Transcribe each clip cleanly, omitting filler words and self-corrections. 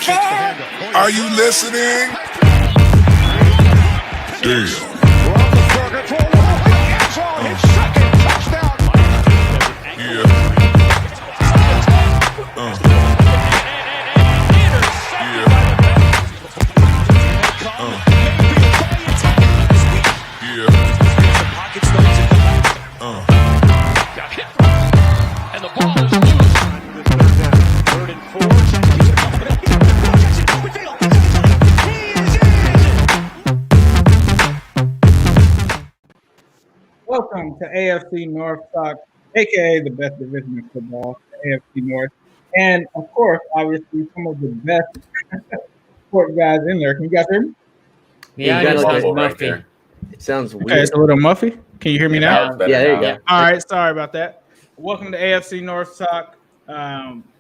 Are you listening? Damn. Welcome to AFC North Talk, aka the best division in football, the AFC North, and of course, obviously, some of the best sport guys in there. Can you guys hear me? Yeah, it sounds muffy. It sounds weird. Okay, it's a little muffy. Can you hear me now? Yeah, there you go. All right, sorry about that. Welcome to AFC North Talk.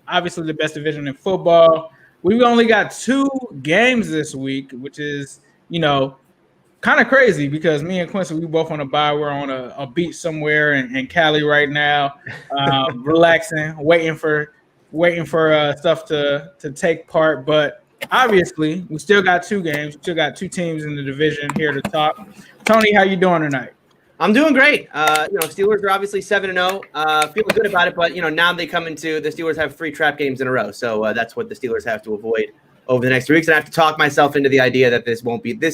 Obviously, the best division in football. We've only got 2 games this week, which is, kind of crazy because me and Quincy, we both on a bye. We're on a beach somewhere in Cali right now, relaxing, waiting for stuff to take part. But obviously, we still got 2 games. We still got 2 teams in the division here to talk. Tony, how you doing tonight? I'm doing great. Steelers are obviously 7-0. Feeling good about it, but now they come into the Steelers have 3 trap games in a row, so that's what the Steelers have to avoid over the next 3 weeks. And I have to talk myself into the idea that this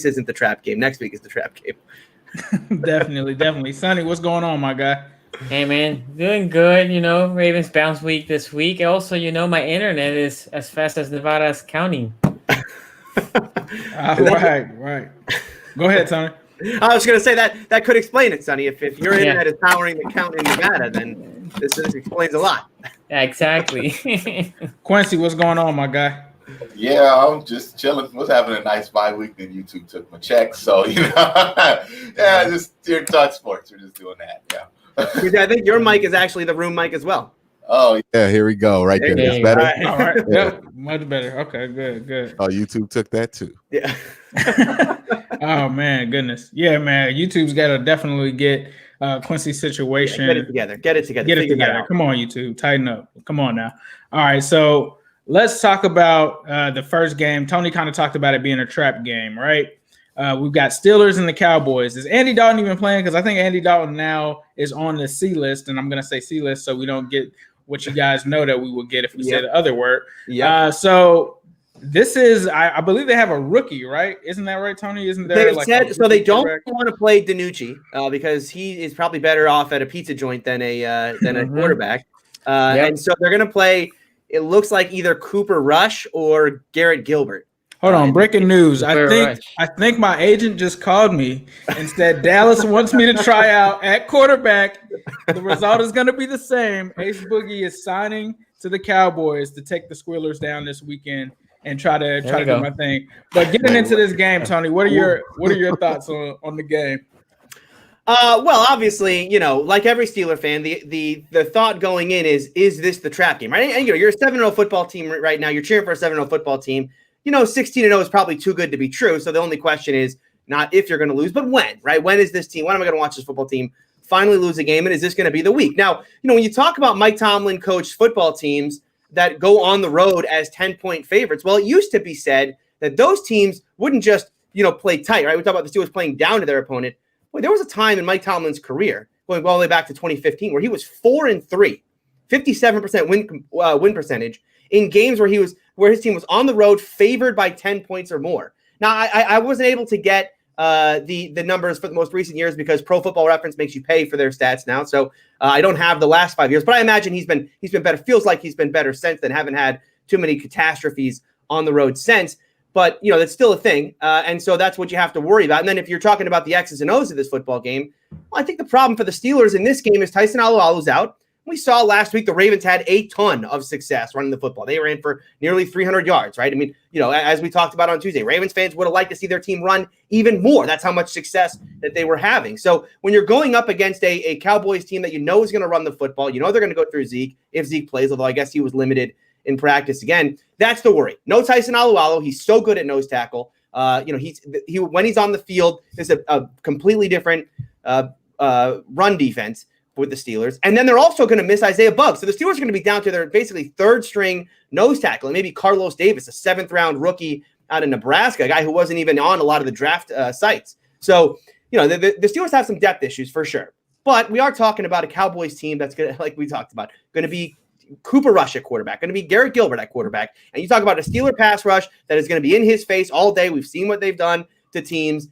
isn't the trap game. Next week is the trap game. Definitely. Sonny, what's going on, my guy? Hey, man, doing good. Ravens bounce week this week. Also, my internet is as fast as Nevada's counting. Right. Go ahead, Tony. I was going to say that could explain it, Sonny. If your internet is powering the count in Nevada, then this explains a lot. Yeah, exactly. Quincy, what's going on, my guy? Yeah, I'm just chilling. Was having a nice bye week. Then YouTube took my check, so just here to talk sports. We're just doing that. Yeah. I think your mic is actually the room mic as well. Oh yeah, here we go. Right there. That's better. All right. Yeah, much better. Okay, good. Oh, YouTube took that too. Yeah. Oh man, goodness. Yeah, man. YouTube's got to definitely get Quincy's situation. Yeah, get it together. Come on, YouTube. Tighten up. Come on now. All right, so let's talk about the first game. Tony kind of talked about it being a trap game, right? We've got Steelers and the Cowboys. Is Andy Dalton even playing? Because I think Andy Dalton now is on the C list, and I'm going to say C list so we don't get what you guys know that we will get if we say the other word. Yeah. So this is, I believe they have a rookie, right? Isn't that right, Tony? Isn't there so they don't want to play DiNucci because he is probably better off at a pizza joint than a quarterback. And so they're going to play. It looks like either Cooper Rush or Garrett Gilbert. Hold on, breaking news. I think my agent just called me and said Dallas wants me to try out at quarterback. The result is going to be the same. Ace Boogie is signing to the Cowboys to take the Squealers down this weekend and try to do my thing. But getting into this game, Tony, what are your thoughts on the game? Well, obviously, like every Steeler fan, the thought going in is this the trap game, right? And you're a 7-0 football team right now. You're cheering for a 7-0 football team. 16-0 is probably too good to be true. So the only question is not if you're going to lose, but when, right? When is this team? When am I going to watch this football team finally lose a game? And is this going to be the week? Now, when you talk about Mike Tomlin coached football teams that go on the road as 10-point favorites, well, it used to be said that those teams wouldn't just, play tight, right? We talk about the Steelers playing down to their opponent. Boy, there was a time in Mike Tomlin's career, going all the way back to 2015, where he was 4-3, 57% win percentage in games where his team was on the road, favored by 10 points or more. Now, I wasn't able to get the numbers for the most recent years because Pro Football Reference makes you pay for their stats now. So I don't have the last 5 years, but I imagine he's been better. Feels like he's been better since then. Haven't had too many catastrophes on the road since. But, that's still a thing. And so that's what you have to worry about. And then if you're talking about the X's and O's of this football game, well, I think the problem for the Steelers in this game is Tyson Alualu's out. We saw last week the Ravens had a ton of success running the football. They ran for nearly 300 yards, right? I mean, as we talked about on Tuesday, Ravens fans would have liked to see their team run even more. That's how much success that they were having. So when you're going up against a Cowboys team that is going to run the football, they're going to go through Zeke if Zeke plays, although I guess he was limited in practice again. That's the worry. No Tyson Alualu. He's so good at nose tackle. When he's on the field, it's a completely different run defense. with the Steelers. And then they're also going to miss Isaiah Buggs. So the Steelers are going to be down to their basically third string nose tackle, and maybe Carlos Davis, a 7th round rookie out of Nebraska, a guy who wasn't even on a lot of the draft sites. So, the Steelers have some depth issues for sure. But we are talking about a Cowboys team that's going to, like we talked about, going to be Cooper Rush at quarterback, going to be Garrett Gilbert at quarterback. And you talk about a Steeler pass rush that is going to be in his face all day. We've seen what they've done to teams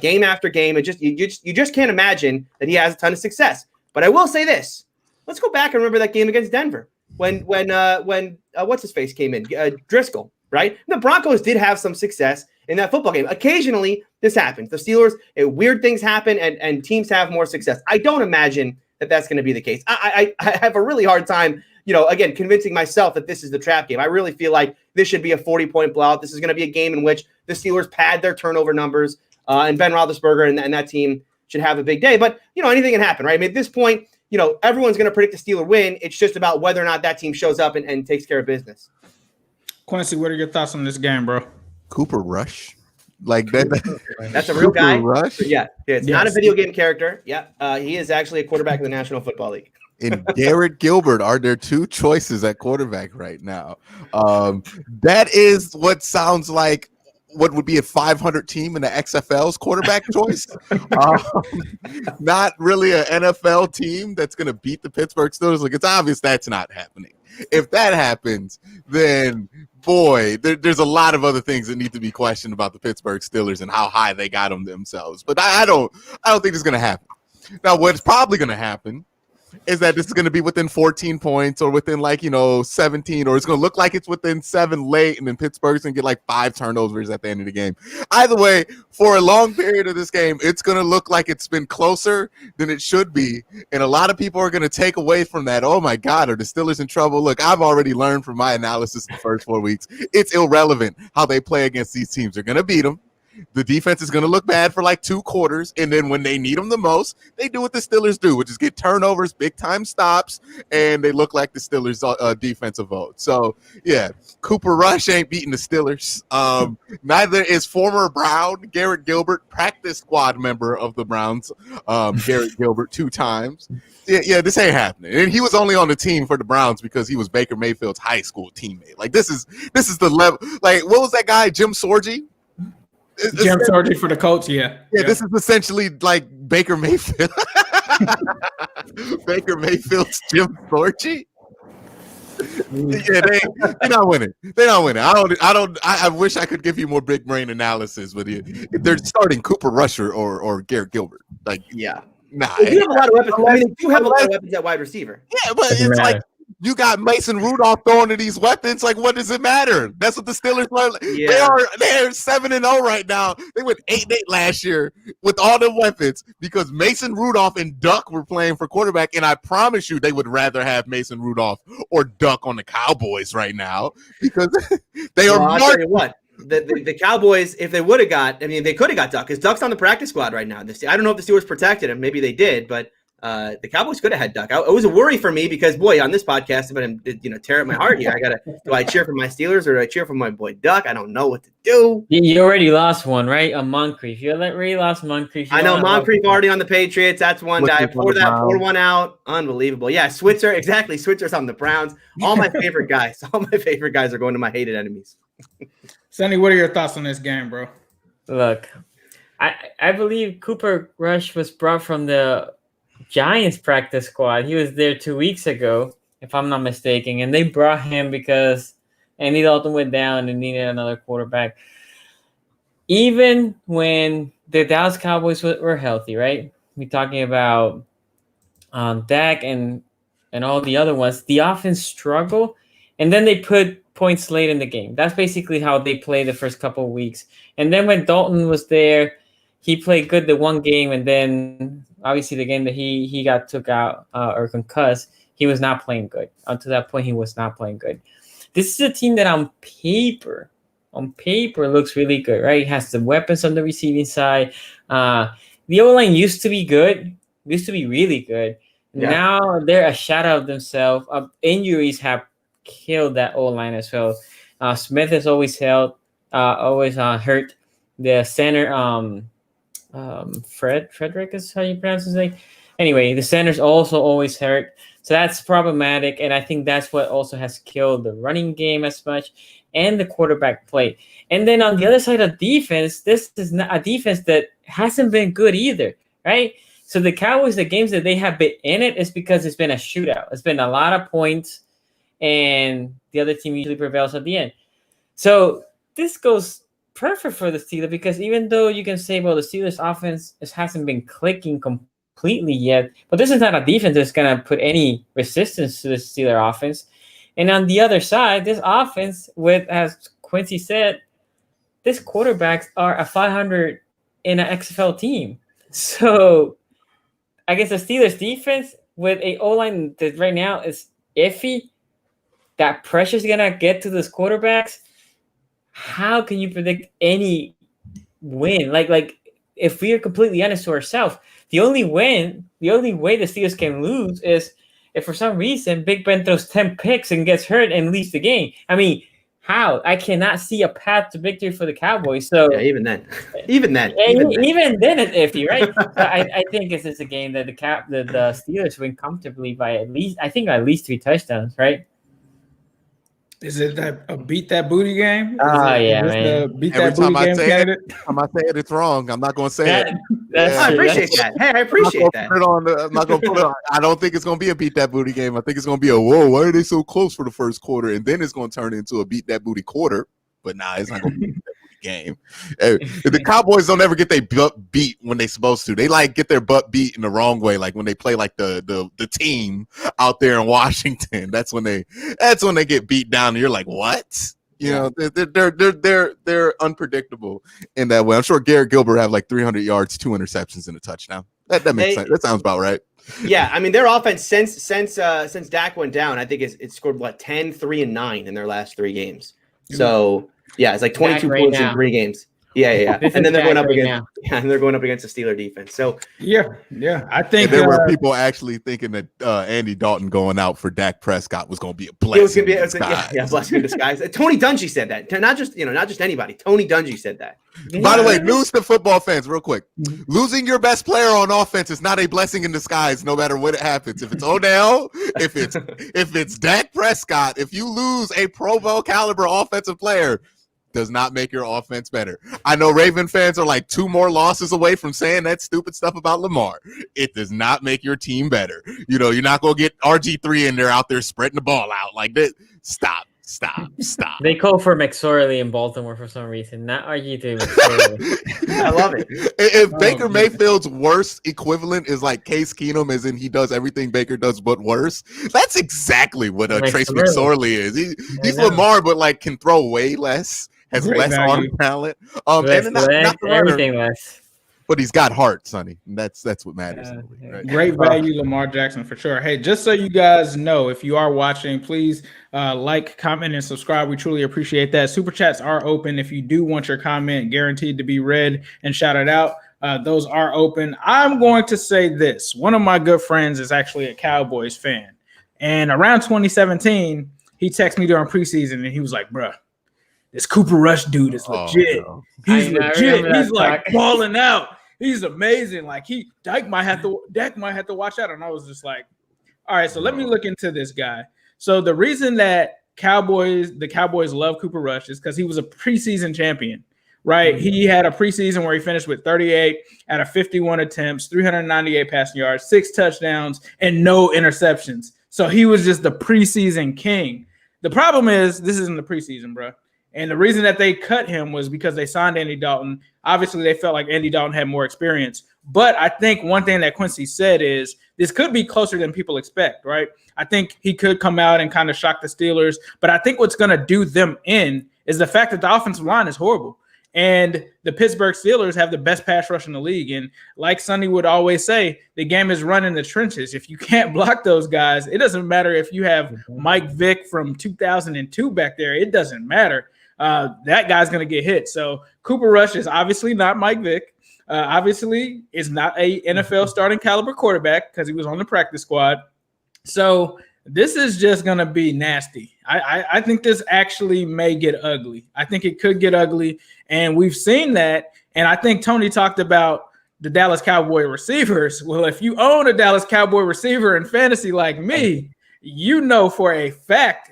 game after game. You just can't imagine that he has a ton of success. But I will say this. Let's go back and remember that game against Denver when what's his face came in, Driscoll, right? The Broncos did have some success in that football game. Occasionally, this happens. The Steelers, weird things happen, and teams have more success. I don't imagine that that's going to be the case. I have a really hard time, again, convincing myself that this is the trap game. I really feel like this should be a 40-point blowout. This is going to be a game in which the Steelers pad their turnover numbers, and Ben Roethlisberger and that team should have a big day. But, anything can happen, right? I mean, at this point, everyone's going to predict the Steeler win. It's just about whether or not that team shows up and takes care of business. Quincy, what are your thoughts on this game, bro? Cooper Rush, like that. That's a real Cooper guy. Rush? Yeah, it's not a video game character. Yeah, he is actually a quarterback in the National Football League. And Garrett Gilbert are their two choices at quarterback right now. That is what sounds like what would be a 500 team in the XFL's quarterback choice. Not really an NFL team that's going to beat the Pittsburgh Steelers. Like, it's obvious that's not happening. If that happens, then boy, there's a lot of other things that need to be questioned about the Pittsburgh Steelers and how high they got them themselves. But I don't think it's going to happen. Now, what's probably going to happen is that this is going to be within 14 points or within 17, or it's going to look like it's within 7 late, and then Pittsburgh's going to get 5 turnovers at the end of the game. Either way, for a long period of this game, it's going to look like it's been closer than it should be, and a lot of people are going to take away from that, oh my God, are the Steelers in trouble? Look, I've already learned from my analysis in the first 4 weeks, it's irrelevant how they play against these teams. They're going to beat them. The defense is going to look bad for 2 quarters, and then when they need them the most, they do what the Steelers do, which is get turnovers, big-time stops, and they look like the Steelers' defensive vote. So, yeah, Cooper Rush ain't beating the Steelers. Neither is former Brown Garrett Gilbert, practice squad member of the Browns, Garrett Gilbert 2 times. Yeah, this ain't happening. And he was only on the team for the Browns because he was Baker Mayfield's high school teammate. This is the level. What was that guy, Jim Sorgi? Jim Sorgi for the Colts, yeah. This is essentially like Baker Mayfield. Baker Mayfield's Jim Sorgi. Yeah, they're not winning. They're not winning. I wish I could give you more big brain analysis, but they're starting Cooper Rush or Garrett Gilbert. Yeah. Nah. They do have a lot of weapons. I mean, they do have a lot of weapons at wide receiver. Yeah, but it's like you got Mason Rudolph throwing to these weapons. What does it matter? That's what the Steelers are. Yeah. They're 7-0 right now. They went 8-8 last year with all the weapons because Mason Rudolph and Duck were playing for quarterback. And I promise you, they would rather have Mason Rudolph or Duck on the Cowboys right now because they are. I'll tell you what. The Cowboys, if they would have got, they could have got Duck because Duck's on the practice squad right now. I don't know if the Steelers protected him. Maybe they did, but. The Cowboys could have had Duck. It was a worry for me because, boy, on this podcast, I'm going to tear up my heart here. Do I cheer for my Steelers or do I cheer for my boy Duck? I don't know what to do. You already lost one, right? On Moncrief. You already lost Moncrief. I know Moncrief already on the Patriots. That's one guy. Pour one out. Unbelievable. Yeah, Switzer. Exactly. Switzer's on the Browns. All my favorite guys. All my favorite guys are going to my hated enemies. Sonny, what are your thoughts on this game, bro? Look, I believe Cooper Rush was brought from the Giants practice squad. He was there 2 weeks ago, if I'm not mistaken, and they brought him because Andy Dalton went down and needed another quarterback. Even when the Dallas Cowboys were healthy, right? We're talking about Dak and all the other ones. The offense struggled, and then they put points late in the game. That's basically how they played the first couple of weeks. And then when Dalton was there, he played good the one game, and then obviously the game that he got took out or concussed, he was not playing good. Until that point, he was not playing good. This is a team that on paper looks really good, right? It has the weapons on the receiving side. The O-line used to be good, used to be really good. Yeah. Now they're a shadow of themselves. Injuries have killed that O-line as well. Smith has always hurt. The center, Frederick is how you pronounce his name. Anyway, the center's also always hurt. So that's problematic. And I think that's what also has killed the running game as much and the quarterback play. And then on the other side of defense, this is not a defense that hasn't been good either, right? So the Cowboys, the games that they have been in it is because it's been a shootout. It's been a lot of points, and the other team usually prevails at the end. So this goes perfect for the Steelers because even though you can say, well, the Steelers offense hasn't been clicking completely yet, but this is not a defense that's going to put any resistance to the Steelers offense. And on the other side, this offense, with, as Quincy said, these quarterbacks are a 500 in an XFL team. So I guess the Steelers defense with a O-line that right now is iffy, that pressure is going to get to those quarterbacks. How can you predict any win? Like if we are completely honest to ourselves, the only way the Steelers can lose is if for some reason Big Ben throws 10 picks and gets hurt and leaves the game. I mean, how? I cannot see a path to victory for the Cowboys. So yeah, even then it's iffy, right? So I think this is a game that the Steelers win comfortably by at least 3 touchdowns, right? Is it a beat that booty game? Yeah, man. Beat Every that time booty I game say candidate? I'm not saying it's wrong. I'm not going to say it. I appreciate that. Hey, I appreciate that. I'm not going to put it on. I don't think it's going to be a beat that booty game. I think it's going to be a whoa. Why are they so close for the first quarter? And then it's going to turn into a beat that booty quarter. But nah, it's not going to be a beat that booty game. The Cowboys don't ever get their butt beat when they're supposed to. They like get their butt beat in the wrong way, like when they play like the team out there in Washington. That's when they get beat down. And you're like, what? You know, they're unpredictable in that way. I'm sure Garrett Gilbert have like 300 yards, 2 interceptions, and a touchdown. That makes sense. That sounds about right. Yeah, I mean their offense since Dak went down, I think it's scored 10, 3, and 9 in their last 3 games. So yeah, it's like 22 points in 3 games. Yeah. And then they're going up against the Steeler defense. So yeah. I think there were people actually thinking that Andy Dalton going out for Dak Prescott was going to be a blessing. It was going to be blessing in disguise. Tony Dungy said that. Not just anybody. Tony Dungy said that. By the way, news to football fans, real quick: losing your best player on offense is not a blessing in disguise. No matter what happens, if it's Odell, if it's Dak Prescott, if you lose a Pro Bowl caliber offensive player, does not make your offense better. I know Raven fans are like 2 more losses away from saying that stupid stuff about Lamar. It does not make your team better. You know, you're not going to get RG3 in there out there spreading the ball out like that. Stop. They call for McSorley in Baltimore for some reason, not RG3. McSorley. I love it. If Baker Mayfield's worst equivalent is like Case Keenum, as in he does everything Baker does but worse, that's exactly what Trace McSorley is. He's Lamar, but like can throw way less. Has less arm talent. Everything less. But he's got heart, Sonny. And that's what matters. Right? Great value, Lamar Jackson, for sure. Hey, just so you guys know, if you are watching, please like, comment, and subscribe. We truly appreciate that. Super chats are open. If you do want your comment guaranteed to be read and shouted out, those are open. I'm going to say this. One of my good friends is actually a Cowboys fan. And around 2017, he texted me during preseason, and he was like, bruh, this Cooper Rush dude is legit. No. He's legit. He's like balling out. He's amazing. Like Dak might have to watch out. And I was just like, all right, so let me look into this guy. So the reason that the Cowboys love Cooper Rush is because he was a preseason champion, right? Mm-hmm. He had a preseason where he finished with 38 out of 51 attempts, 398 passing yards, 6 touchdowns, and no interceptions. So he was just the preseason king. The problem is this isn't the preseason, bro. And the reason that they cut him was because they signed Andy Dalton. Obviously, they felt like Andy Dalton had more experience. But I think one thing that Quincy said is this could be closer than people expect, right? I think he could come out and kind of shock the Steelers. But I think what's going to do them in is the fact that the offensive line is horrible. And the Pittsburgh Steelers have the best pass rush in the league. And like Sonny would always say, the game is run in the trenches. If you can't block those guys, it doesn't matter if you have Mike Vick from 2002 back there. It doesn't matter. That guy's going to get hit. So Cooper Rush is obviously not Mike Vick. Obviously is not a NFL starting caliber quarterback because he was on the practice squad. So this is just going to be nasty. I think this actually may get ugly. I think it could get ugly. And we've seen that. And I think Tony talked about the Dallas Cowboy receivers. Well, if you own a Dallas Cowboy receiver in fantasy like me, you know for a fact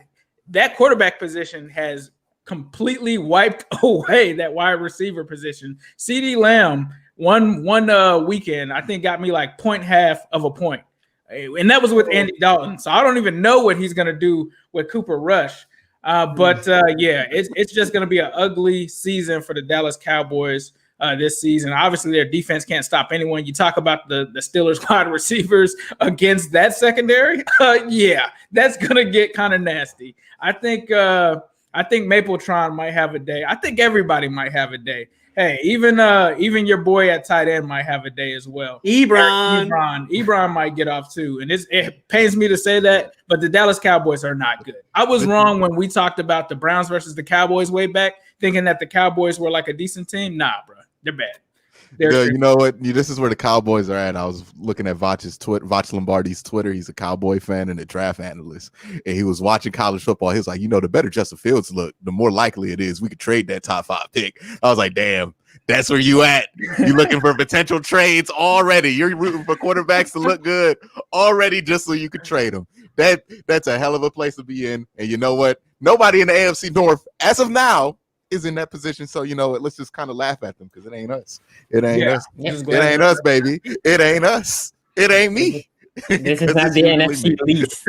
that quarterback position has completely wiped away that wide receiver position. CeeDee Lamb one weekend, I think, got me like 0.5 of a point. And that was with Andy Dalton. So I don't even know what he's going to do with Cooper Rush. But it's just going to be an ugly season for the Dallas Cowboys this season. Obviously, their defense can't stop anyone. You talk about the Steelers wide receivers against that secondary. That's going to get kind of nasty. I think Mapletron might have a day. I think everybody might have a day. Hey, even your boy at tight end might have a day as well. Ebron might get off too. And it pains me to say that, but the Dallas Cowboys are not good. I was wrong when we talked about the Browns versus the Cowboys way back, thinking that the Cowboys were like a decent team. Nah, bro. They're bad. You know what? This is where the Cowboys are at. I was looking at Vach Lombardi's Twitter. He's a Cowboy fan and a draft analyst. And he was watching college football. He was like, the better Justin Fields look, the more likely it is we could trade that top 5 pick. I was like, damn, that's where you at. You're looking for potential trades already. You're rooting for quarterbacks to look good already just so you could trade them. That's a hell of a place to be in. And you know what? Nobody in the AFC North, as of now, is in that position. So you know what? Let's just kind of laugh at them because it ain't us. It ain't us. It ain't us, baby. It ain't us. It ain't me. This is not the NFC lease.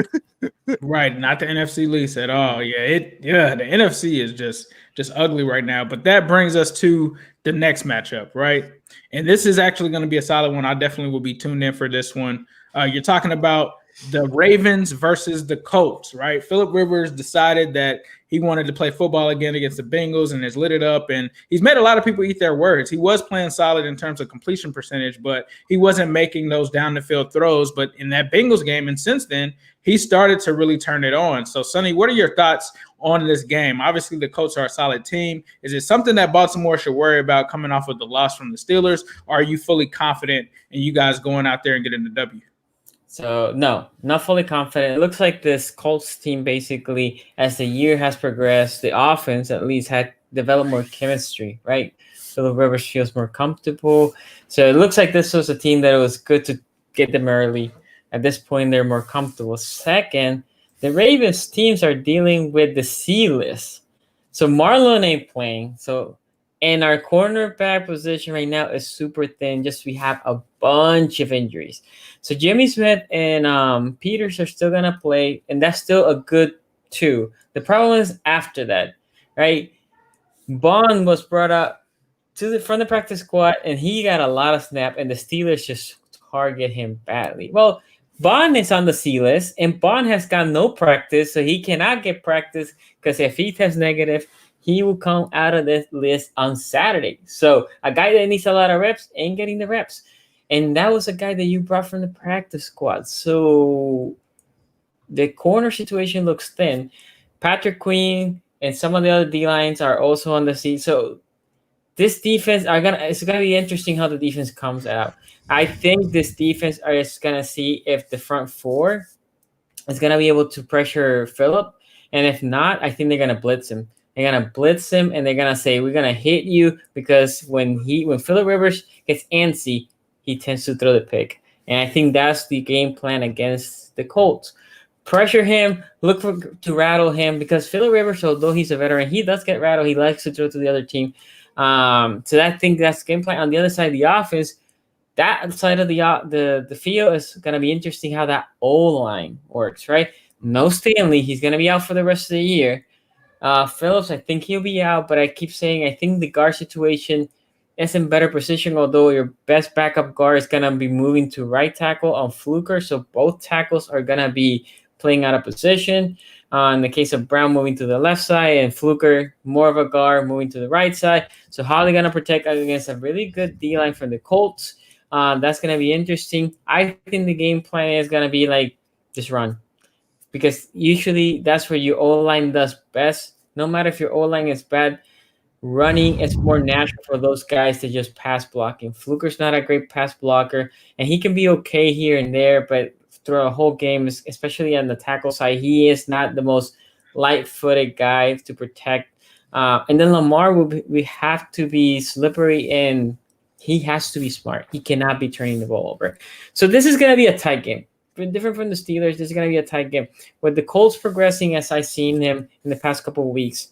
Right, not the NFC lease at all. The NFC is just ugly right now. But that brings us to the next matchup, right? And this is actually going to be a solid one. I definitely will be tuned in for this one. You're talking about the Ravens versus the Colts, right? Phillip Rivers decided that he wanted to play football again against the Bengals and has lit it up. And he's made a lot of people eat their words. He was playing solid in terms of completion percentage, but he wasn't making those down the field throws. But in that Bengals game, and since then, he started to really turn it on. So, Sonny, what are your thoughts on this game? Obviously, the Colts are a solid team. Is it something that Baltimore should worry about coming off of the loss from the Steelers? Or are you fully confident in you guys going out there and getting the W? So, no, not fully confident. It looks like this Colts team basically, as the year has progressed, the offense at least had developed more chemistry, right? Phillip Rivers feels more comfortable. So it looks like this was a team that it was good to get them early. At this point, they're more comfortable. Second, the Ravens teams are dealing with the C list. So Marlon ain't playing. And our cornerback position right now is super thin. We have a bunch of injuries. So Jimmy Smith and Peters are still going to play, and that's still a good 2. The problem is after that, right? Bond was brought up from the practice squad, and he got a lot of snap, and the Steelers just target him badly. Well, Bond is on the C list, and Bond has got no practice, so he cannot get practice because if he tests negative, he will come out of this list on Saturday. So a guy that needs a lot of reps ain't getting the reps. And that was a guy that you brought from the practice squad. So the corner situation looks thin. Patrick Queen and some of the other D-lines are also on the seat. So this defense it's gonna be interesting how the defense comes out. I think this defense is gonna see if the front 4 is gonna be able to pressure Phillip. And if not, I think they're gonna blitz him. They're gonna blitz him, and they're gonna say, "We're gonna hit you," because when Phillip Rivers gets antsy, he tends to throw the pick. And I think that's the game plan against the Colts. Pressure him, look to rattle him, because Phillip Rivers, although he's a veteran, he does get rattled. He likes to throw to the other team. So I think that's the game plan. On the other side of the offense, that side of the field is gonna be interesting how that O-line works, right? No Stanley, he's gonna be out for the rest of the year. Phillips, I think he'll be out, but I keep saying I think the guard situation is in better position, although your best backup guard is going to be moving to right tackle on Fluker, so both tackles are going to be playing out of position. In the case of Brown moving to the left side and Fluker, more of a guard, moving to the right side. So how are they going to protect against a really good D-line from the Colts? That's going to be interesting. I think the game plan is going to be like just run, because usually that's where your O-line does best. No matter if your O-line is bad, running is more natural for those guys to just pass blocking. Fluker's not a great pass blocker, and he can be okay here and there, but throughout a whole game, especially on the tackle side, he is not the most light-footed guy to protect. And then Lamar we have to be slippery, and He has to be smart. He cannot be turning the ball over. So this is going to be a tight game. Different from the Steelers, this is going to be a tight game. With the Colts progressing as I've seen them in the past couple of weeks,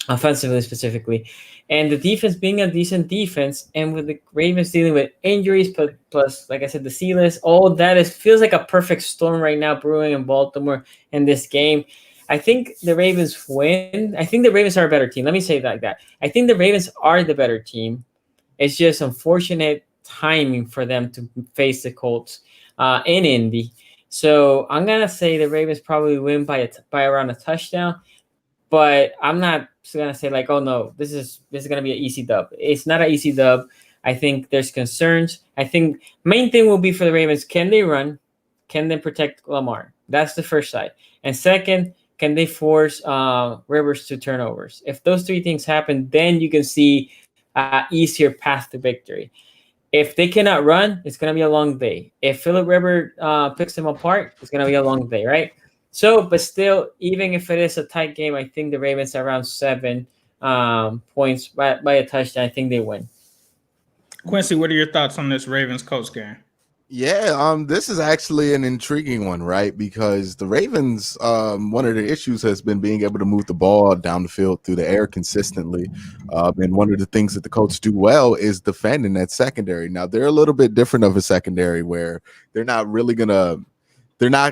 offensively specifically, and the defense being a decent defense, and with the Ravens dealing with injuries, plus like I said, the Steelers, all of that feels like a perfect storm right now brewing in Baltimore in this game. I think the Ravens win. I think the Ravens are a better team. Let me say it like that. I think the Ravens are the better team. It's just unfortunate timing for them to face the Colts in Indy. So I'm gonna say the Ravens probably win by around a touchdown. But I'm not gonna say like, oh no, this is gonna be an easy dub. It's not an easy dub. I think there's concerns. I think main thing will be for the Ravens: can they run? Can they protect Lamar? That's the first side. And second, can they force Rivers to turnovers? If those three things happen, then you can see an easier path to victory. If they cannot run, it's gonna be a long day. If Philip Rivers picks them apart, it's gonna be a long day, right? So, but still, even if it is a tight game, I think the Ravens are around 7 points by a touchdown. I think they win. Quincy, what are your thoughts on this Ravens-Colts game? Yeah, this is actually an intriguing one, right? Because the Ravens, one of the issues has been being able to move the ball down the field through the air consistently. And one of the things that the Colts do well is defending that secondary. Now, they're a little bit different of a secondary where they're not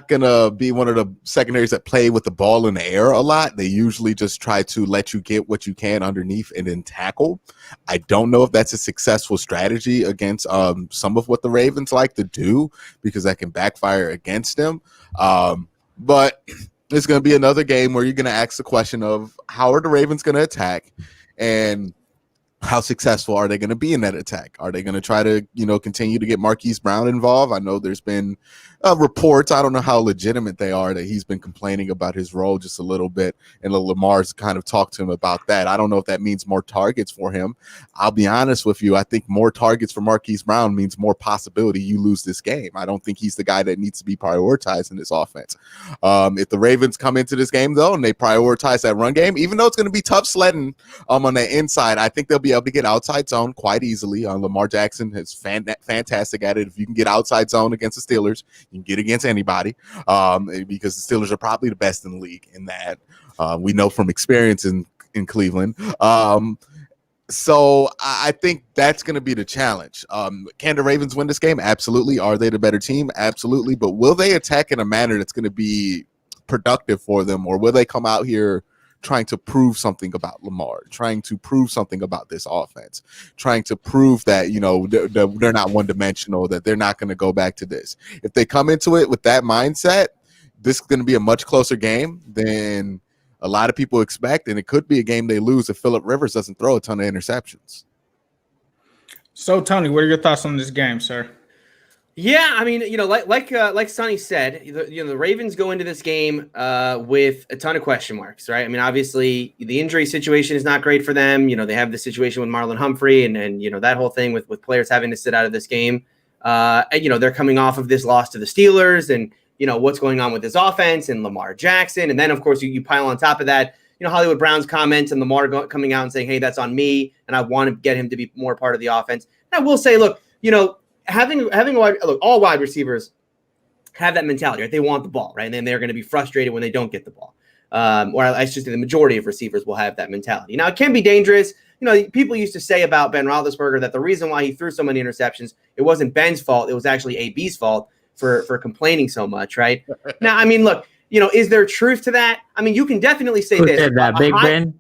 gonna be one of the secondaries that play with the ball in the air a lot. They usually just try to let you get what you can underneath and then tackle. I don't know if that's a successful strategy against some of what the Ravens like to do, because that can backfire against them. But it's going to be another game where you're going to ask the question of how are the Ravens going to attack, and how successful are they going to be in that attack? Are they going to try to, continue to get Marquise Brown involved? I know there's been reports, I don't know how legitimate they are, that he's been complaining about his role just a little bit, and Lamar's kind of talked to him about that. I don't know if that means more targets for him. I'll be honest with you. I think more targets for Marquise Brown means more possibility you lose this game. I don't think he's the guy that needs to be prioritized in this offense. If the Ravens come into this game, though, and they prioritize that run game, even though it's going to be tough sledding on the inside, I think they'll be able to get outside zone quite easily. Lamar Jackson is fantastic at it. If you can get outside zone against the Steelers, you can get against anybody, because the Steelers are probably the best in the league in that. We know from experience in Cleveland. So I think that's going to be the challenge. Can the Ravens win this game? Absolutely. Are they the better team? Absolutely. But will they attack in a manner that's going to be productive for them, or will they come out here trying to prove something about Lamar, trying to prove something about this offense, trying to prove that, they're not one-dimensional, that they're not going to go back to this? If they come into it with that mindset, this is going to be a much closer game than a lot of people expect, and it could be a game they lose if Philip Rivers doesn't throw a ton of interceptions. So, Tony, what are your thoughts on this game, sir? Yeah, I mean, like Sonny said, the Ravens go into this game with a ton of question marks, right? I mean, obviously, the injury situation is not great for them. They have the situation with Marlon Humphrey and that whole thing with players having to sit out of this game. And, they're coming off of this loss to the Steelers, and what's going on with this offense and Lamar Jackson, and then of course you pile on top of that, Hollywood Brown's comments and Lamar coming out and saying, "Hey, that's on me, and I want to get him to be more part of the offense." And I will say, look, having all wide receivers have that mentality, right? They want the ball, right? And then they're going to be frustrated when they don't get the ball. Or I should say the majority of receivers will have that mentality. Now, it can be dangerous. People used to say about Ben Roethlisberger that the reason why he threw so many interceptions, it wasn't Ben's fault. It was actually AB's fault for complaining so much, right? Now, I mean, look, is there truth to that? I mean, you can definitely say this. Said that, Big Ben?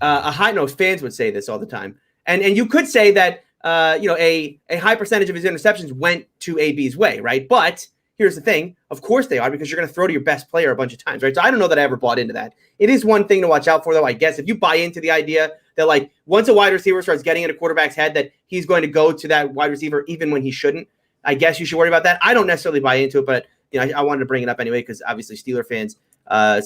Fans would say this all the time. And you could say that, a high percentage of his interceptions went to AB's way, right? But here's the thing. Of course they are, because you're going to throw to your best player a bunch of times, right? So I don't know that I ever bought into that. It is one thing to watch out for, though, I guess. If you buy into the idea that, like, once a wide receiver starts getting in a quarterback's head that he's going to go to that wide receiver even when he shouldn't, I guess you should worry about that. I don't necessarily buy into it, but I wanted to bring it up anyway because obviously Steeler fans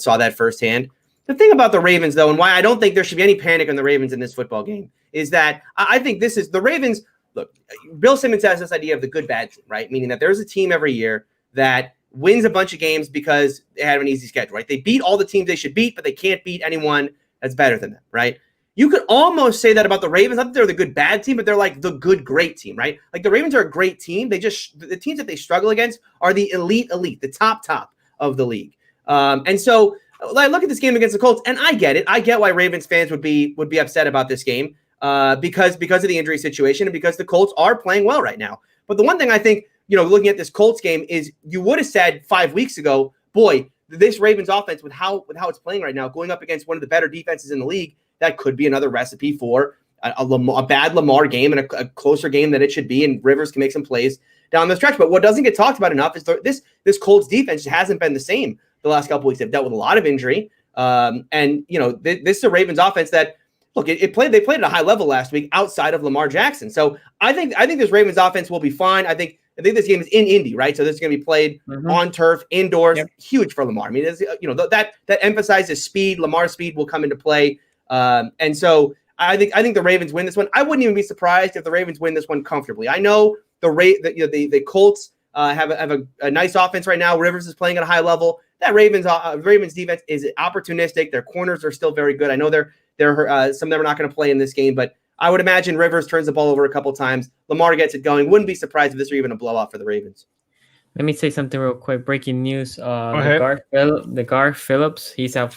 saw that firsthand. The thing about the Ravens, though, and why I don't think there should be any panic on the Ravens in this football game is that I think this is the Ravens. Look, Bill Simmons has this idea of the good bad team, right? Meaning that there's a team every year that wins a bunch of games because they have an easy schedule, right? They beat all the teams they should beat, but they can't beat anyone that's better than them, right? You could almost say that about the Ravens. Not that they're the good bad team, but they're like the good great team, right? Like the Ravens are a great team. The teams that they struggle against are the elite, the top of the league. And so I look at this game against the Colts, and I get it. I get why Ravens fans would be upset about this game because of the injury situation and because the Colts are playing well right now. But the one thing I think, looking at this Colts game is you would have said 5 weeks ago, boy, this Ravens offense with how it's playing right now, going up against one of the better defenses in the league, that could be another recipe for a bad Lamar game and a closer game than it should be, and Rivers can make some plays down the stretch. But what doesn't get talked about enough is this Colts defense hasn't been the same the last couple weeks. They've dealt with a lot of injury, and this is a Ravens offense that they played at a high level last week outside of Lamar Jackson. So I think this Ravens offense will be fine. I think this game is in Indy, right? So this is going to be played on turf, indoors. Yep. Huge for Lamar. I mean, that emphasizes speed. Lamar's speed will come into play. And so I think the Ravens win this one. I wouldn't even be surprised if the Ravens win this one comfortably. I know the Colts have a nice offense right now. Rivers is playing at a high level. That Ravens defense is opportunistic. Their corners are still very good. I know they're some of them are not going to play in this game, but I would imagine Rivers turns the ball over a couple times. Lamar gets it going. Wouldn't be surprised if this were even a blowout for the Ravens. Let me say something real quick. Breaking news. The Gar Phillips, he's out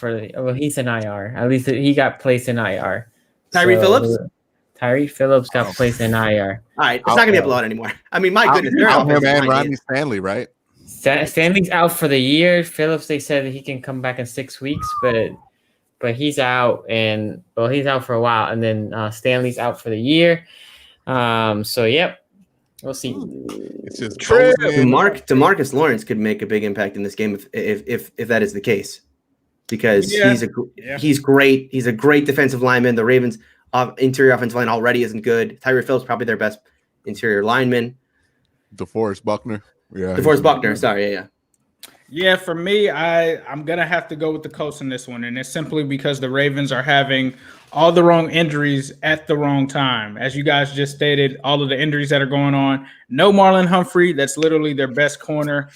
he's in IR. At least he got placed in IR. Tyree Phillips got placed in IR. All right. It's not going to be a blowout anymore. I mean, my goodness. Rodney Stanley, right? Stanley's out for the year. Phillips, they said that he can come back in 6 weeks, but he's out he's out for a while. And then Stanley's out for the year. So, yep. We'll see. It's just true. DeMarcus Lawrence could make a big impact in this game if that is the case, because he's great. He's a great defensive lineman. The Ravens' interior offensive line already isn't good. Tyree Phillips probably their best interior lineman. DeForest Buckner. Sorry, yeah. Yeah, for me, I'm going to have to go with the Colts in this one, and it's simply because the Ravens are having all the wrong injuries at the wrong time. As you guys just stated, all of the injuries that are going on. No Marlon Humphrey, that's literally their best corner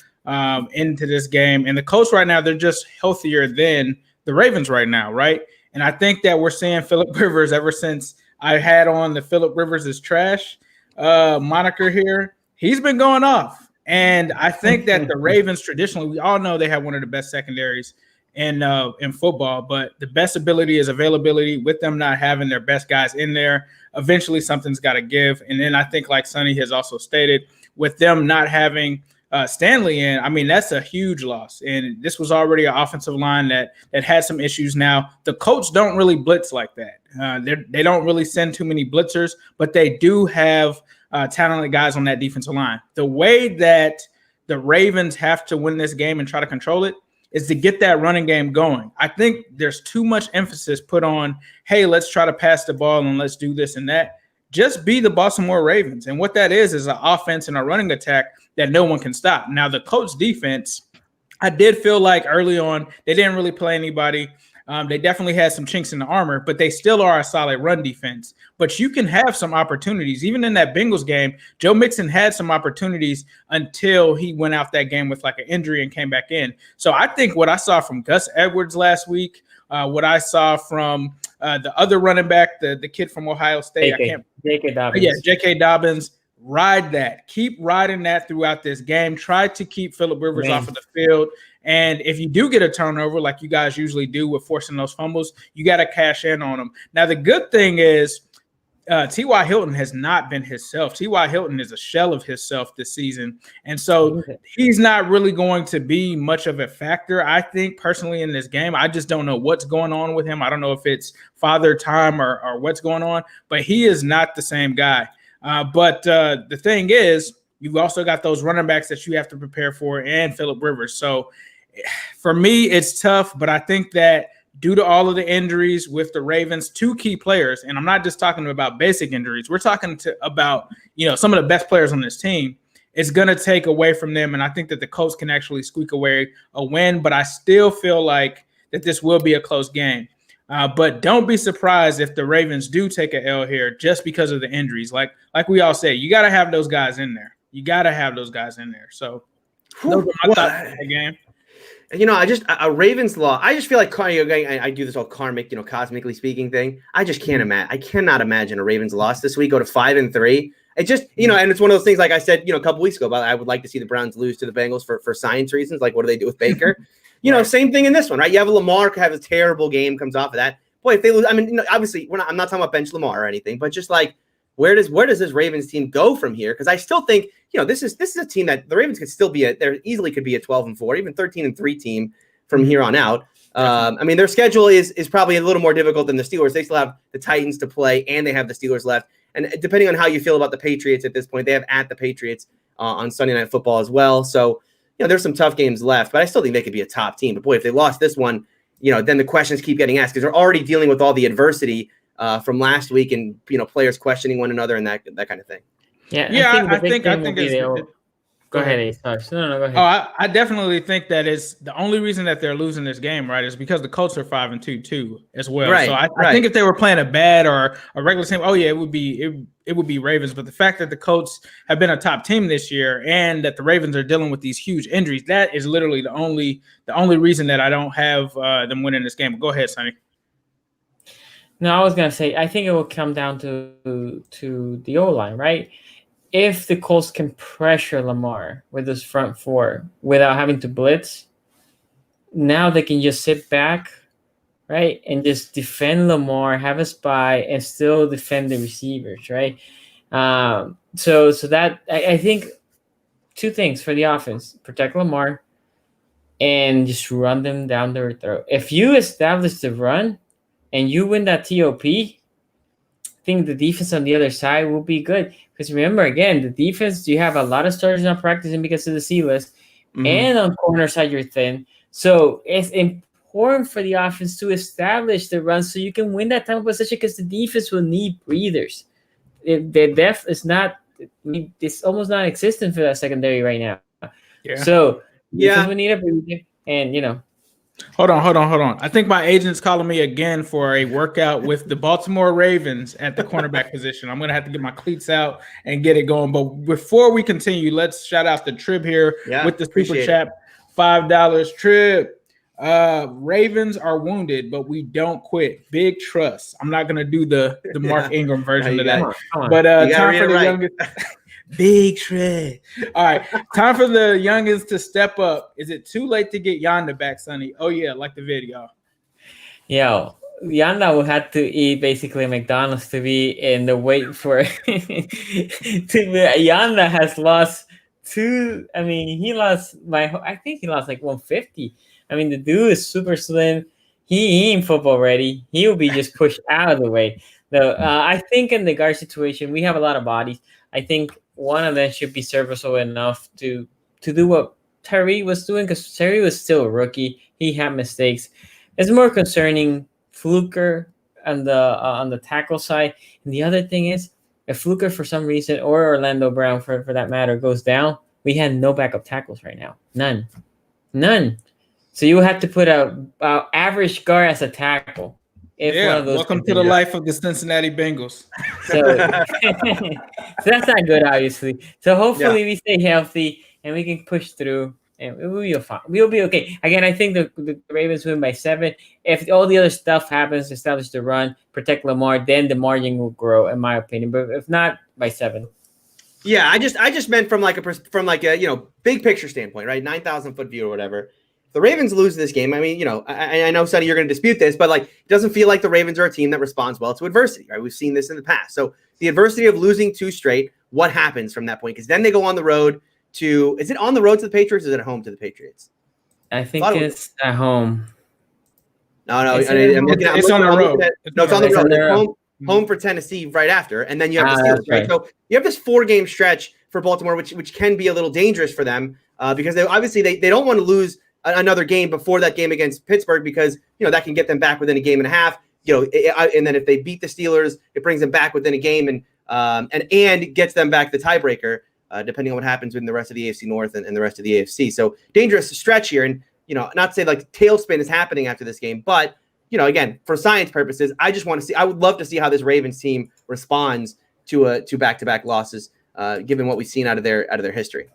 into this game. And the Colts right now, they're just healthier than the Ravens right now, right? And I think that we're seeing Phillip Rivers ever since I had on the Phillip Rivers is trash moniker here. He's been going off. And I think that the Ravens traditionally, we all know they have one of the best secondaries in football, but the best ability is availability. With them not having their best guys in there, eventually something's got to give. And then I think, like Sonny has also stated, with them not having Stanley in, I mean, that's a huge loss. And this was already an offensive line that had some issues. Now, the Colts don't really blitz like that. They don't really send too many blitzers, but they do have talented guys on that defensive line. The way that the Ravens have to win this game and try to control it is to get that running game going. I think there's too much emphasis put on, hey, let's try to pass the ball and let's do this and that. Just be the Baltimore Ravens. And what that is an offense and a running attack that no one can stop. Now, the Colts defense, I did feel like early on they didn't really play anybody. They definitely had some chinks in the armor, but they still are a solid run defense. But you can have some opportunities. Even in that Bengals game, Joe Mixon had some opportunities until he went out that game with like an injury and came back in. So I think what I saw from Gus Edwards last week, what I saw from the other running back, the kid from Ohio State, J.K. Dobbins. Yeah, J.K. Dobbins. Ride that. Keep riding that throughout this game. Try to keep Phillip Rivers off of the field. And if you do get a turnover, like you guys usually do with forcing those fumbles, you got to cash in on them. Now, the good thing is T.Y. Hilton has not been himself. T.Y. Hilton is a shell of himself this season. And so he's not really going to be much of a factor, I think, personally, in this game. I just don't know what's going on with him. I don't know if it's father time or what's going on, but he is not the same guy. But the thing is, you've also got those running backs that you have to prepare for and Phillip Rivers. So for me, it's tough, but I think that due to all of the injuries with the Ravens, two key players, and I'm not just talking about basic injuries, we're talking about, some of the best players on this team. It's going to take away from them, and I think that the Colts can actually squeak away a win, but I still feel like that this will be a close game. But don't be surprised if the Ravens do take an L here just because of the injuries. Like we all say, you got to have those guys in there. So those are my thoughts on the game. a Ravens law. I just feel like I do this whole karmic, cosmically speaking thing. I just can't imagine. I cannot imagine a Ravens loss this week, go to 5-3. It just, and it's one of those things, like I said, a couple weeks ago, about I would like to see the Browns lose to the Bengals for science reasons. Like, what do they do with Baker? Right. Same thing in this one, right? You have a Lamar have a terrible game, comes off of that. Boy, if they lose, I mean, obviously, I'm not talking about bench Lamar or anything, but just like, where does this Ravens team go from here? Because I still think, this is a team that the Ravens could still be there easily could be a 12-4, even 13-3 team from here on out. I mean, their schedule is probably a little more difficult than the Steelers. They still have the Titans to play, and they have the Steelers left. And depending on how you feel about the Patriots at this point, they have at the Patriots on Sunday Night Football as well. So, there's some tough games left, but I still think they could be a top team. But boy, if they lost this one, then the questions keep getting asked because they're already dealing with all the adversity from last week, and players questioning one another and that kind of thing. Yeah, I think it's. Go ahead, Ace. No, go ahead. I definitely think that is the only reason that they're losing this game, right? Is because the Colts are 5-2 too, as well. Right, so I think if they were playing a bad or a regular team, it would be Ravens. But the fact that the Colts have been a top team this year and that the Ravens are dealing with these huge injuries, that is literally the only reason that I don't have them winning this game. But go ahead, Sonny. No, I was gonna say I think it will come down to the O-line, right? If the Colts can pressure Lamar with this front four without having to blitz, now they can just sit back, right, and just defend Lamar, have a spy, and still defend the receivers, right? So that I think two things for the offense: protect Lamar and just run them down their throat. If you establish the run and you win that TOP, I think the defense on the other side will be good. Because remember, again, the defense, you have a lot of starters not practicing because of the C-list, and on corner side, you're thin. So it's important for the offense to establish the run so you can win that time of possession because the defense will need breathers. The depth is it's almost non-existent for that secondary right now. Yeah. So we need a breather, and Hold on. I think my agent's calling me again for a workout with the Baltimore Ravens at the cornerback position. I'm going to have to get my cleats out and get it going. But before we continue, let's shout out the Trib here with the super chat. $5. Trib. Ravens are wounded, but we don't quit. Big trust. I'm not going to do the Mark Ingram version of that. But time for the youngest. Big shred. All right. Time for the youngest to step up. Is it too late to get Yonda back, Sonny? Oh, yeah. Like the video. Yo, Yonda will have to eat basically McDonald's to be in the wait for Yonda has lost I think he lost like 150. I mean, the dude is super slim. He ain't football ready. He will be just pushed out of the way. No, I think in the guard situation, we have a lot of bodies. I think one of them should be serviceable enough to do what Tyree was doing because Tyree was still a rookie. He had mistakes. It's more concerning Fluker on the tackle side. And the other thing is, if Fluker for some reason or Orlando Brown for that matter goes down, we had no backup tackles right now. None. So you have to put a average guard as a tackle. Welcome to the life of the Cincinnati Bengals. So that's not good, obviously. So hopefully we stay healthy and we can push through, and we'll be fine. We'll be okay. Again, I think the Ravens win by 7. If all the other stuff happens, establish the run, protect Lamar, then the margin will grow, in my opinion. But if not, by 7. Yeah, I just meant from a big picture standpoint, right? 9,000 foot view or whatever. The Ravens lose this game. I mean, I know, Sonny, you're going to dispute this, but it doesn't feel like the Ravens are a team that responds well to adversity, right? We've seen this in the past. So the adversity of losing 2 straight, what happens from that point? Because then they go on the road is it on the road to the Patriots or is it at home to the Patriots? I think it's at home. No, it's on the road. It's on the road. Home for Tennessee right after, and then you have the Steelers, right? So you have this 4-game stretch for Baltimore, which can be a little dangerous for them because they don't want to lose another game before that game against Pittsburgh because that can get them back within a game and a half. And then if they beat the Steelers, it brings them back within a game and gets them back the tiebreaker, depending on what happens in the rest of the AFC North and the rest of the AFC. So dangerous stretch here, and not to say tailspin is happening after this game, but again, for science purposes, I would love to see how this Ravens team responds to back-to-back losses, given what we've seen out of their history.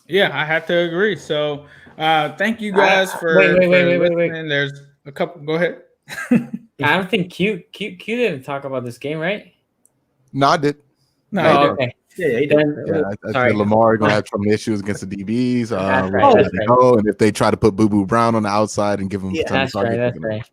Yeah, I have to agree. So Thank you guys for wait. listening. There's a couple. Go ahead. I don't think Q didn't talk about this game, right? No, I did. No, Oh, you don't. okay. Yeah, he Then, I sorry. said Lamar going to have some issues against the DBs. That's Where right, they that's right. go, and if they try to put Boo Boo Brown on the outside and give him Yeah, a ton of That's right. targets, That's they're gonna right.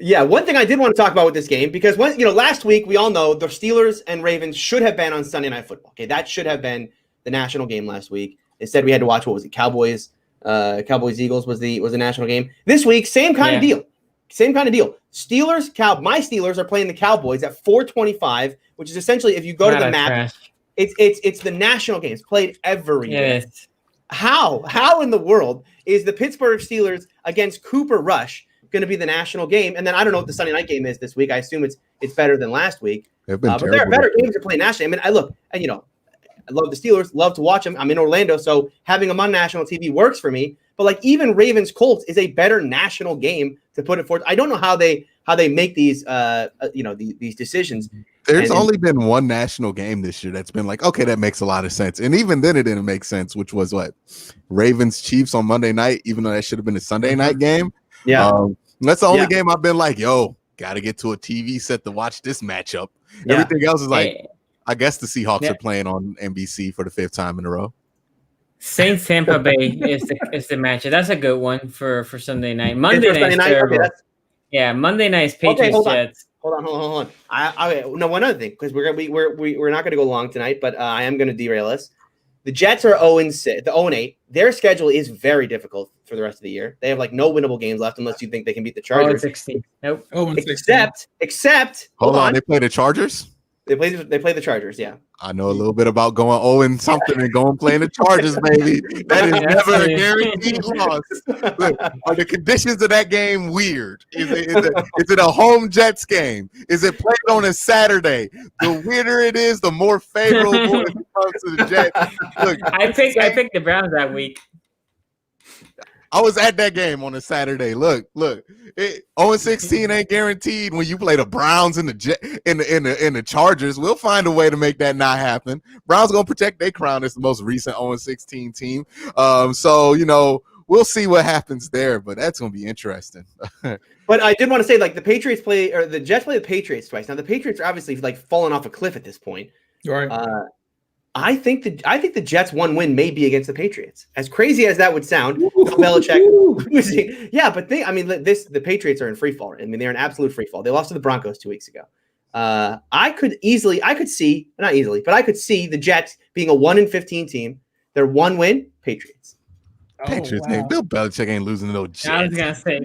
Yeah, one thing I did want to talk about with this game, because last week we all know the Steelers and Ravens should have been on Sunday Night Football. Okay, that should have been the national game last week. Instead, we had to watch, what was it, Cowboys Eagles was the national game. This week, same kind of deal. Same kind of deal. My Steelers are playing the Cowboys at 4:25, which is essentially, if you go to the map, it's the national game. It's played every day. Yes. How in the world is the Pittsburgh Steelers against Cooper Rush going to be the national game? And then I don't know what the Sunday night game is this week. I assume it's better than last week. They've been but there are terrible. better games to play nationally. I mean, I love the Steelers, love to watch them. I'm in Orlando, so having them on national TV works for me. But like even Ravens Colts is a better national game to put it forth. I don't know how they make these these decisions. There's only been one national game this year that's been like, okay, that makes a lot of sense. And even then it didn't make sense, which was what? Ravens Chiefs on Monday night, even though that should have been a Sunday night game. Yeah. That's the only game I've been like, yo, gotta get to a TV set to watch this matchup. Yeah. Everything else is like, I guess the Seahawks are playing on NBC for the 5th time in a row. Saints Tampa Bay is the matchup. That's a good one for Sunday night. Monday night. Okay, Monday night's Patriots Jets. Hold on. No, one other thing, because we're not gonna go long tonight, but I am gonna derail us. The Jets are 0-8. Their schedule is very difficult for the rest of the year. They have like no winnable games left unless you think they can beat the Chargers. 16. Nope. Except hold on, they play the Chargers. They play the Chargers, yeah. I know a little bit about going 0-something and going playing the Chargers, baby. That is never a guaranteed loss. Look, are the conditions of that game weird? Is it a home Jets game? Is it played on a Saturday? The weirder it is, the more favorable it comes to the Jets. Look, I picked the Browns that week. I was at that game on a Saturday. Look, 0-16 ain't guaranteed when you play the Browns and the Chargers. We'll find a way to make that not happen. Browns gonna protect their crown as the most recent 0-16 team. So we'll see what happens there, but that's gonna be interesting. But I did want to say, like, the Jets play the Patriots twice. Now the Patriots are obviously like falling off a cliff at this point. Right. I think the Jets' one win may be against the Patriots. As crazy as that would sound, Belichick losing. Yeah, but the Patriots are in free fall. I mean, they're in absolute free fall. They lost to the Broncos 2 weeks ago. I could see the Jets being a 1-15 team. Their one win, Patriots. Patriots ain't Bill Belichick ain't losing to no Jets. I was gonna say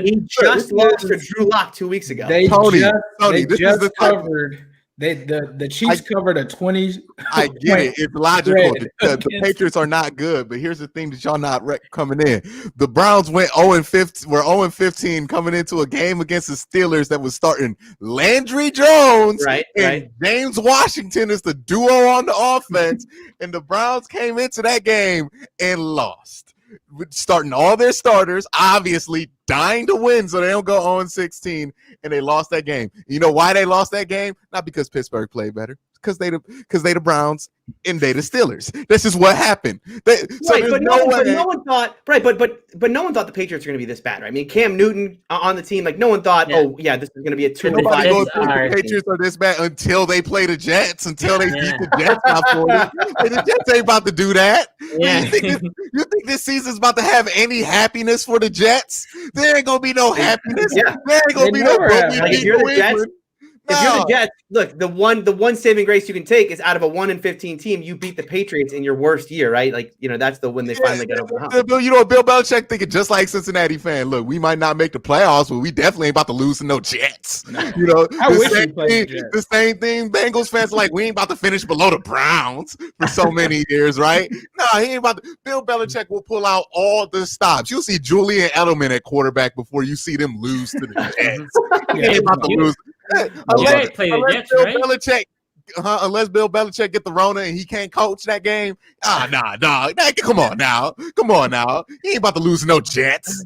He just lost to Drew Lock 2 weeks ago. They Tony, just this is the covered. The Chiefs covered a 20. I get it. It's logical. The Patriots are not good, but here's the thing that y'all not coming in. The Browns went 0-15. Were 0-15 coming into a game against the Steelers that was starting Landry Jones and James Washington is the duo on the offense, and the Browns came into that game and lost. Starting all their starters, obviously dying to win so they don't go 0-16, and they lost that game. You know why they lost that game? Not because Pittsburgh played better, because they the Browns and they the Steelers. This is what happened. But no one thought the Patriots are going to be this bad, right? I mean, Cam Newton on the team, like no one thought, this is going to be a 2-5. Nobody goes think the Patriots are this bad until they play the Jets, until they beat the Jets by 40. The Jets ain't about to do that. Yeah. You think this season's about to have any happiness for the Jets? There ain't gonna be no happiness. Yeah. There ain't gonna be no. If you're the Jets, if you're the Jets, look, the one saving grace you can take is out of a 1-15 team, you beat the Patriots in your worst year, right? Like, that's the when they finally get over the hump. Bill Belichick thinking just like Cincinnati fan. Look, we might not make the playoffs, but we definitely ain't about to lose to no Jets. The same thing. Bengals fans are like, we ain't about to finish below the Browns for so many years, right? No, he ain't about to. Bill Belichick will pull out all the stops. You'll see Julian Edelman at quarterback before you see them lose to the Jets. He ain't about to lose. Unless Bill Belichick get the Rona and he can't coach that game, nah. Come on now. He ain't about to lose no Jets.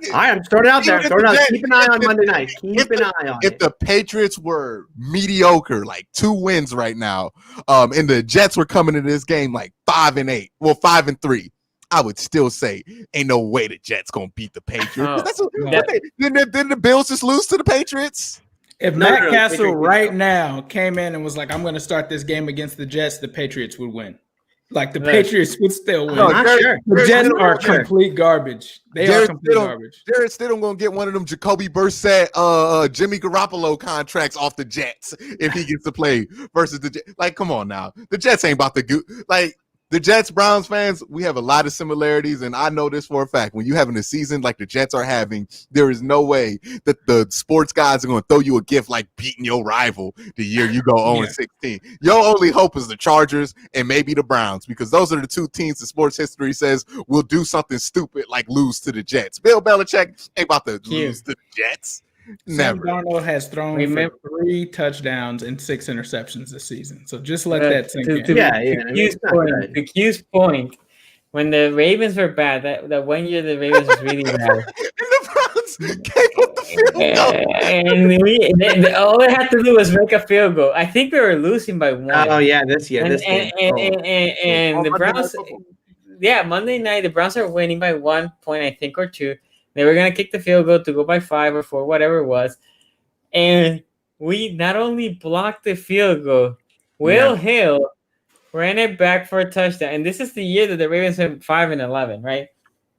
All right, I'm starting out there. Keep an eye on Monday night. If the Patriots were mediocre, like 2 wins right now, and the Jets were coming into this game like 5-8, well 5-3. I would still say ain't no way the Jets gonna beat the Patriots. Didn't the Bills just lose to the Patriots? If Matt Castle right now came in and was like, I'm going to start this game against the Jets, the Patriots would win. Like the Patriots would still win. The Jets are complete garbage. They are complete garbage. Jared Stidham gonna get one of them Jacoby Brissett, Jimmy Garoppolo contracts off the Jets if he gets to play versus the Jets. Like, come on now, the Jets ain't about to go like. The Jets, Browns fans, we have a lot of similarities, and I know this for a fact. When you're having a season like the Jets are having, there is no way that the sports guys are going to throw you a gift like beating your rival the year you go 0-16. Your only hope is the Chargers and maybe the Browns, because those are the two teams that sports history says will do something stupid like lose to the Jets. Bill Belichick ain't about to lose to the Jets. Never. Sam Darnold has thrown for 3 touchdowns and 6 interceptions this season. So just let that sink in. To Q's point, when the Ravens were bad, that 1 year the Ravens was really bad. And the Browns came with the field goal. And all they had to do was make a field goal. I think we were losing by 1. Oh, yeah, this year. And the Browns, Monday night, the Browns are winning by 1 point, I think, or 2. They were going to kick the field goal to go by 5 or 4, whatever it was. And we not only blocked the field goal, Will Hill ran it back for a touchdown. And this is the year that the Ravens went 5-11, right?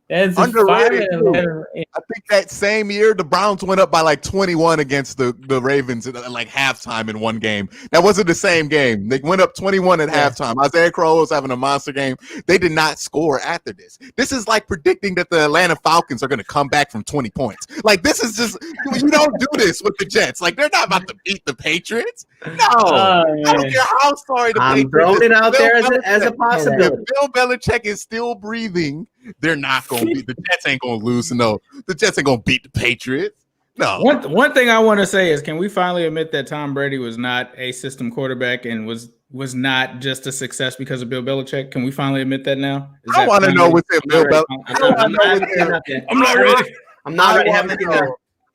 That's underrated. I think that same year the Browns went up by like 21 against the Ravens at like halftime in one game. That wasn't the same game. They went up 21 at halftime. Isaiah Crowell was having a monster game. They did not score after this. This is like predicting that the Atlanta Falcons are going to come back from 20 points. Like, this is just, you don't do this with the Jets. Like, they're not about to beat the Patriots. No. I don't care how sorry the Patriots. I'm throwing it out there as a possibility. If Bill Belichick is still breathing, they're not going to beat the Jets. Ain't going to lose. No, the Jets ain't going to beat the Patriots. No. One thing I want to say is, can we finally admit that Tom Brady was not a system quarterback and was not just a success because of Bill Belichick? Can we finally admit that now? I want to know what's in Bill Belichick. I'm not ready. I'm not ready.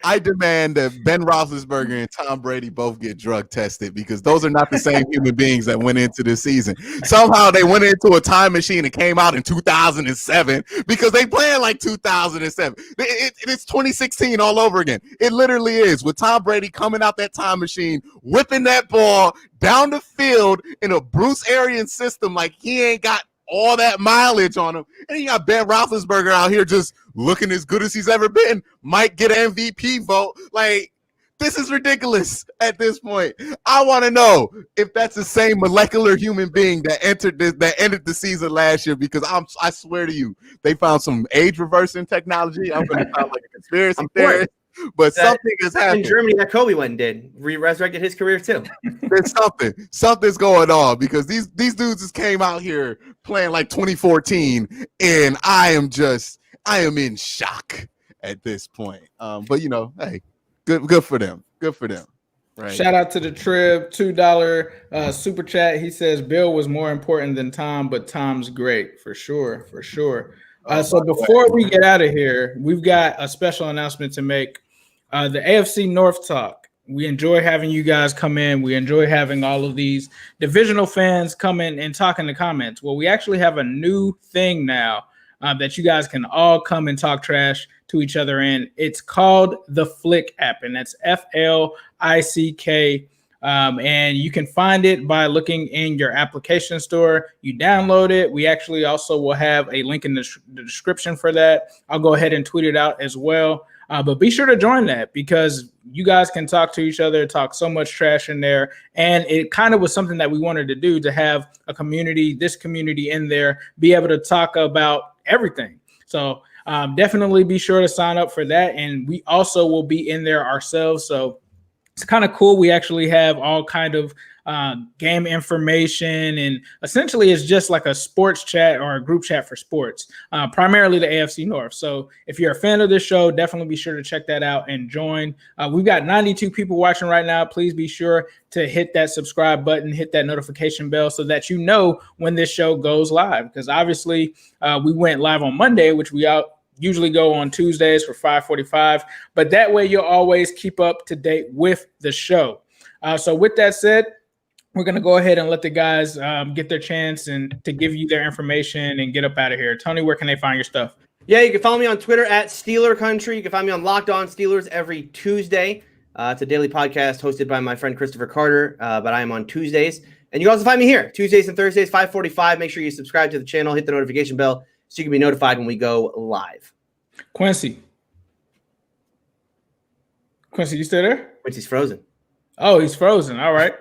I demand that Ben Roethlisberger and Tom Brady both get drug tested, because those are not the same human beings that went into this season. Somehow they went into a time machine and came out in 2007 because they playing like 2007. It's 2016 all over again. It literally is, with Tom Brady coming out that time machine, whipping that ball down the field in a Bruce Arians system like he ain't got all that mileage on him. And you got Ben Roethlisberger out here just looking as good as he's ever been. Might get an MVP vote. Like, this is ridiculous at this point. I want to know if that's the same molecular human being that ended the season last year, because I swear to you, they found some age reversing technology. I'm going to sound like a conspiracy theorist. But something has happened. In Germany, that Kobe went and did. Resurrected his career too. There's something's going on, because these dudes just came out here playing like 2014, and I am in shock at this point. But hey, good for them. Good for them. Right. Shout out to the Trib, $2 super chat. He says Bill was more important than Tom, but Tom's great for sure. So before we get out of here, we've got a special announcement to make. The AFC North Talk. We enjoy having you guys come in. We enjoy having all of these divisional fans come in and talk in the comments. Well, we actually have a new thing now that you guys can all come and talk trash to each other in. It's called the Flick app, and that's FLICK. And you can find it by looking in your application store. You download it. We actually also will have a link in the description for that. I'll go ahead and tweet it out as well. But be sure to join that, because you guys can talk to each other, talk so much trash in there. And it kind of was something that we wanted to do, to have this community in there, be able to talk about everything. So definitely be sure to sign up for that. And we also will be in there ourselves. So it's kind of cool. We actually have all kind of game information, and essentially it's just like a sports chat or a group chat for sports, primarily the AFC North. So if you're a fan of this show, definitely be sure to check that out and join. We've got 92 people watching right now. Please be sure to hit that subscribe button, hit that notification bell, so that you know when this show goes live, because obviously we went live on Monday, which we usually go on Tuesdays for 5:45, but that way you'll always keep up to date with the show. So with that said, we're going to go ahead and let the guys get their chance and to give you their information and get up out of here. Tony, where can they find your stuff? Yeah, you can follow me on Twitter at Steeler Country. You can find me on Locked On Steelers every Tuesday. It's a daily podcast hosted by my friend Christopher Carter, but I am on Tuesdays. And you can also find me here, Tuesdays and Thursdays, 5:45. Make sure you subscribe to the channel, hit the notification bell so you can be notified when we go live. Quincy, you still there? Quincy's frozen. Oh, he's frozen. All right.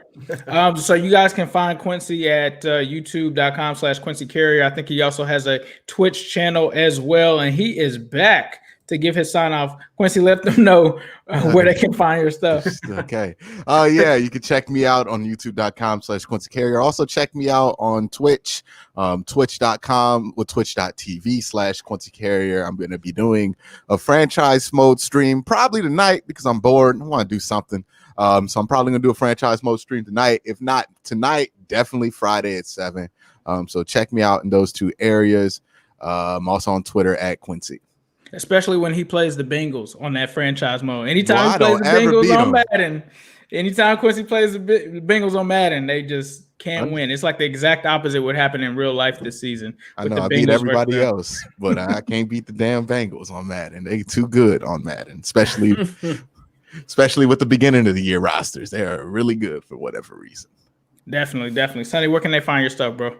So you guys can find Quincy at youtube.com/Quincy Carrier. I think he also has a Twitch channel as well, and he is back to give his sign off. Quincy, let them know where they can find your stuff. Okay. Yeah, you can check me out on youtube.com/Quincy Carrier. Also check me out on Twitch, twitch.com with twitch.tv/Quincy Carrier. I'm going to be doing a franchise mode stream probably tonight because I'm bored. I want to do something. So I'm probably going to do a franchise mode stream tonight. If not tonight, definitely Friday at 7. So check me out in those two areas. I'm also on Twitter at Quincy. Especially when he plays the Bengals on that franchise mode. Anytime he plays the Bengals on Madden, anytime Quincy plays the Bengals on Madden, they just can't win. It's like the exact opposite what happened in real life this season. I know I beat everybody else, but I can't beat the damn Bengals on Madden. They too good on Madden, especially with the beginning of the year rosters. They are really good for whatever reason. Definitely. Sonny, where can they find your stuff, bro?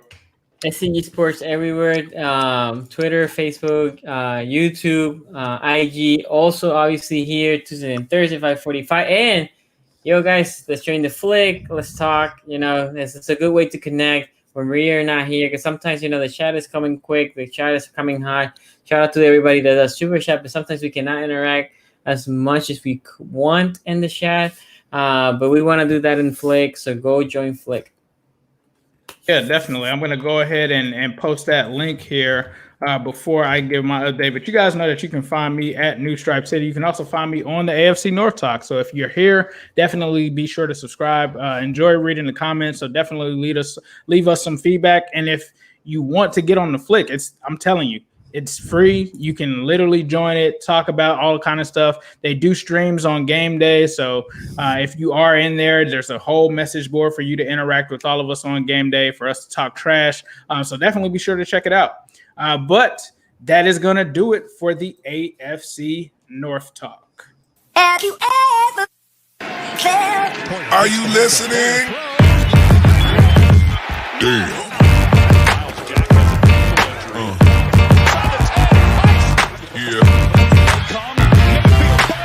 SZG Sports everywhere, Twitter, Facebook, YouTube, IG. Also, obviously here Tuesday and Thursday, 5:45. And yo, guys, let's join the flick. Let's talk. It's a good way to connect when we are not here because sometimes the chat is coming quick, the chat is coming hot. Shout out to everybody that does super chat, but sometimes we cannot interact as much as we want in the chat. But we want to do that in Flick, so go join Flick. Yeah, definitely. I'm going to go ahead and post that link here before I give my update. But you guys know that you can find me at New Stripe City. You can also find me on the AFC North Talk. So if you're here, definitely be sure to subscribe. Enjoy reading the comments. So definitely leave us some feedback. And if you want to get on the Flick, I'm telling you, it's free. You can literally join it, talk about all kind of stuff. They do streams on game day. So if you are in there, there's a whole message board for you to interact with all of us on game day for us to talk trash. So definitely be sure to check it out. But that is going to do it for the AFC North Talk. Have you ever Are you listening? Damn.